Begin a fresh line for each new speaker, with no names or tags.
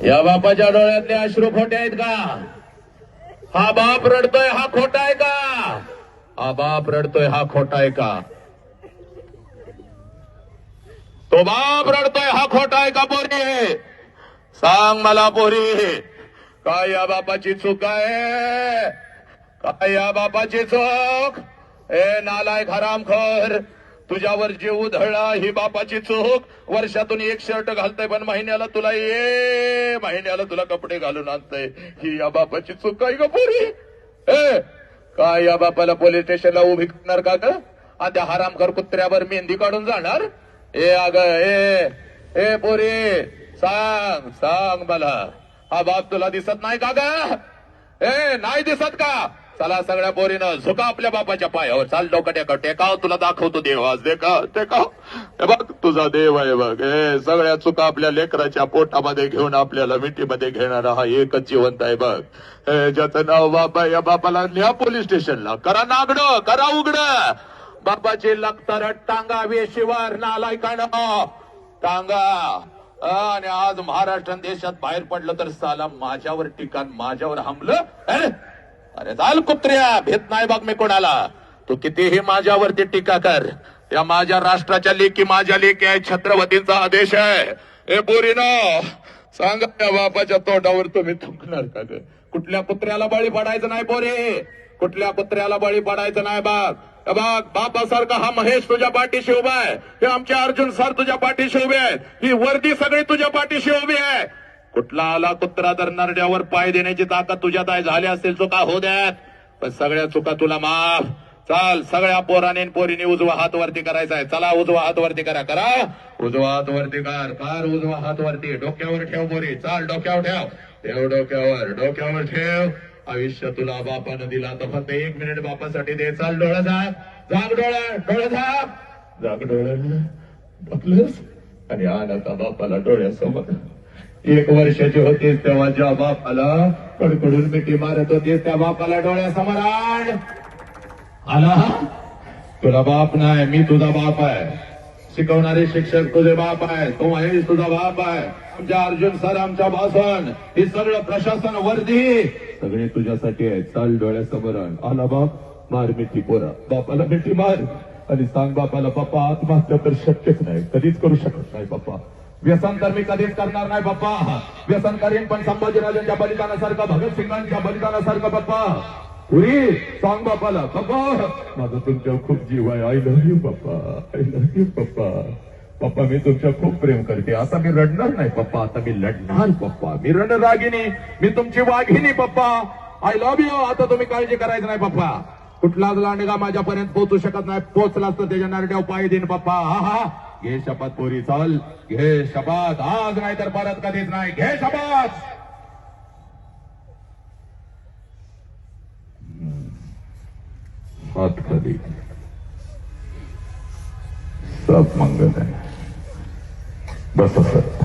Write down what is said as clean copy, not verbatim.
या बापाच्या डोळ्यातले अश्रू खोटे आहेत का? हा बाप रडतोय हा खोटा आहे का? हा बाप रडतोय हा खोटा आहे का? तो बाप रडतोय हा खोटा आहे का पोरी? सांग मला पोरी, काय या बापाची चूक आहे? काय या बापाची चूक? ए नालायक हरामखोर, तुझ्यावर जीव उधळला ही बापाची चूक. वर्षातून एक शर्ट घालतय पण महिन्याला तुला कपडे घालून आणतय, ही या बापाची चूक आहे का पोरी? ए काय या बापाला पोलीस स्टेशनला उभी करणार का ग? आणि त्या हरामखोर कुत्र्यावर मेहंदी काढून जाणार? ए अग ए पोरी, सांग मला, हा बाप तुला दिसत नाही का ग? नाही दिसत का? चला सगळ्या पोरीनं झुका आपल्या बापाच्या पायावर, चाल डोकं टेकाव, तुला दाखवतो देव आज. टेकाव हे बघ तुझा देव आहे बघ. सगळ्या चुका आपल्या लेकराच्या पोटामध्ये घेऊन आपल्याला मिठीमध्ये घेणारा हा एकच जिवंत आहे बघ. ज्याचं नाव बाप आहे, या बापाला न्या पोलीस स्टेशनला, करा नागड, करा उघड. बापाची लखतर टांगा वेशीवर नालायकानं टांगा. आणि आज महाराष्ट्र देशात बाहेर पडलं तर साला माझ्यावर ठिकाण, माझ्यावर हमलं. अरे चाल कुत्र्या, भेट नाही बघ मी कोणाला. तू कितीही माझ्यावरती टीका कर, त्या माझ्या राष्ट्राच्या लेकी माझ्या लेकी आहे, छत्रपतींचा आदेश आहे. ए पोरीनो, सांगा त्या बापाच्या तोंडावर तुम्ही थुंकणार का ग? कुठल्या कुत्र्याला बळी पडायचं नाही पोरी, कुठल्या कुत्र्याला बळी पडायचं नाही बघ. बघ बापासारखा हा महेश तुझ्या पाठीशी उभा आहे, हे आमचे अर्जुन सर तुझ्या पाठीशी उभे आहेत, ही वर्दी सगळी तुझ्या पाठीशी उभी आहे. कुठला आला कुत्रा तर नरड्यावर पाय देण्याची ताकद तुझ्यात आहे. झाली असतील चुका हो द्यात, पण सगळ्या चुका तुला माफ. चाल सगळ्या पोराने पोरीने उजवा हात वरती करायचा आहे. चला उजवा हात वरती करा, उजवा हात वरती कर उजवा हात वरती. डोक्यावर ठेव पोरी, चाल डोक्यावर ठेव डोक्यावर ठेव. आयुष्य तुला बापानं दिला तर फक्त 1 मिनिट बापासाठी दे. चाल डोळा जाग डोळा बघलंस आणि आला का बापाला डोळ्यासमोर. 1 वर्षाची होतीस तेव्हा ज्या बापाला कडकडून मिठी मारत होतीस त्या बापाला डोळ्यासमोर आला. तुला बाप नाही, मी तुझा बाप आहे. शिकवणारे शिक्षक तुझे बाप आहे, तो महेश तुझा बाप आहे. आमच्या अर्जुन सर, आमच्या भाषण, हे सगळं प्रशासन वर्दी सगळे तुझ्यासाठी आहे. चाल डोळ्यासमोर आला बाप, मार मिठी पोरा, बापाला मिठी मार आणि सांग बापाला, पप्पा आत्महत्या तर शक्यच नाही, कधीच करू शकत नाही पप्पा. व्यसन तर मी कधीच करणार नाही पप्पा. व्यसन करीन पण संभाजीराजांच्या बलिदानासारखं, भगतसिंगांच्या बलिदानासारखं पप्पा. पुरी सांग बापाला, पप्पा माझा तुमच्यावर खूप जीव आहे, आय लव्ह यू पप्पा, आय लव्ह यू पप्पा. पप्पा मी तुमच्या खूप प्रेम करते. आता मी रडणार नाही पप्पा, आता मी लढणार पप्पा. मी रणरागिनी, मी तुमची वाघिनी पप्पा. I love you. आता तुम्ही काळजी करायचं नाही पप्पा. कुठलाच लांडगा माझ्यापर्यंत पोहोचू शकत नाही, पोहोचलाच तर त्याच्या नरड्यावर पाय देईन पप्पा. हा घे शपथ पोरी, चाल घे शपथ, आज नाही तर परत कधीच नाही. घे शपथ. हात खाली, सब मंगल आहे. बस सर.